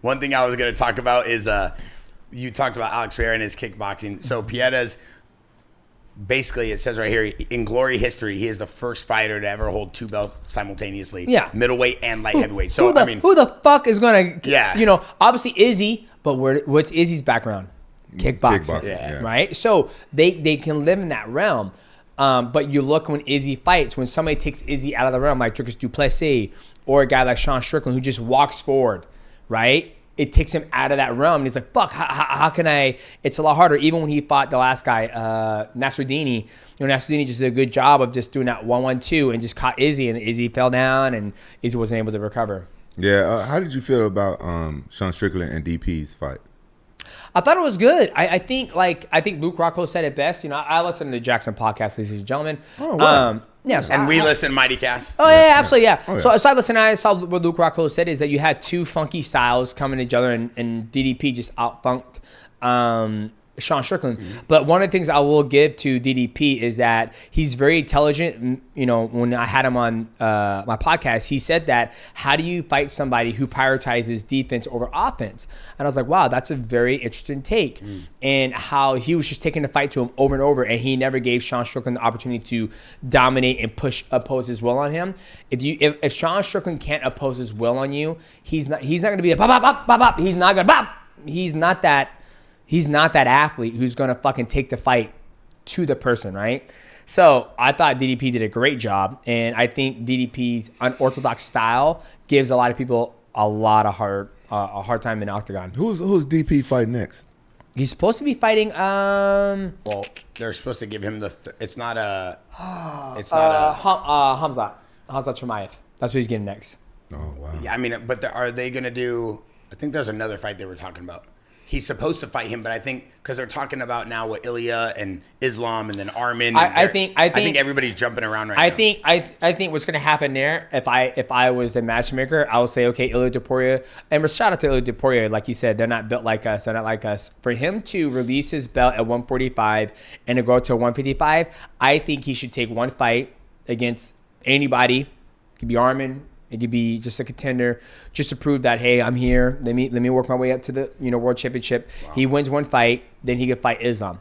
One thing I was going to talk about is you talked about Alex Ferreira and his kickboxing. So Pieta's, basically, it says right here, in glory history, he is the first fighter to ever hold 2 belts simultaneously. Yeah. Middleweight and light heavyweight. So, who the fuck is going to, yeah. Obviously Izzy, but what's Izzy's background? Kickboxing. Yeah. Right? So they can live in that realm. But you look when Izzy fights, when somebody takes Izzy out of the realm, like Dricus du Plessis, or a guy like Sean Strickland who just walks forward, right? It takes him out of that realm. And he's like, fuck, how can I? It's a lot harder. Even when he fought the last guy, Nasruddini, Nasruddini just did a good job of just doing that 1-1-2 and just caught Izzy, and Izzy fell down, and Izzy wasn't able to recover. Yeah. How did you feel about Sean Strickland and DP's fight? I thought it was good. I think Luke Rockhold said it best. I listen to the JAXXON podcast, ladies and gentlemen. Oh, wow. Yes, and we listen to Mighty Cast. Oh yeah, absolutely, yeah. Oh, yeah. So aside listening, I saw what Luke Rockhold said is that you had 2 funky styles coming to each other, and DDP just outfunked Sean Strickland. But one of the things I will give to DDP is that he's very intelligent. When I had him on my podcast, he said that, how do you fight somebody who prioritizes defense over offense? And I was like, wow, that's a very interesting take. And how he was just taking the fight to him over and over, and he never gave Sean Strickland the opportunity to dominate and oppose his will on him. If Sean Strickland can't oppose his will on you, he's not going to be a bop, bop, bop, bop, bop. He's not going to bop. He's not that athlete who's going to fucking take the fight to the person, right? So I thought DDP did a great job, and I think DDP's unorthodox style gives a lot of people a hard time in the octagon. Who's DP fighting next? He's supposed to be fighting. Well, they're supposed to give him it's not a. Hamzat Chimaev. That's what he's getting next. Oh wow. Yeah, but are they going to do? I think there's another fight they were talking about. He's supposed to fight him, but I think because they're talking about now with Ilya and Islam and then Armin. I think everybody's jumping around right now. I think what's going to happen there, if I was the matchmaker, I would say, okay, Ilya Topuria, and shout out to Ilya Topuria, like you said, they're not built like us, they're not like us. For him to release his belt at 145 and to go to 155, I think he should take one fight against anybody. It could be Armin. It could be just a contender, just to prove that, hey, I'm here. Let me work my way up to the world championship. Wow. He wins one fight, then he could fight Islam.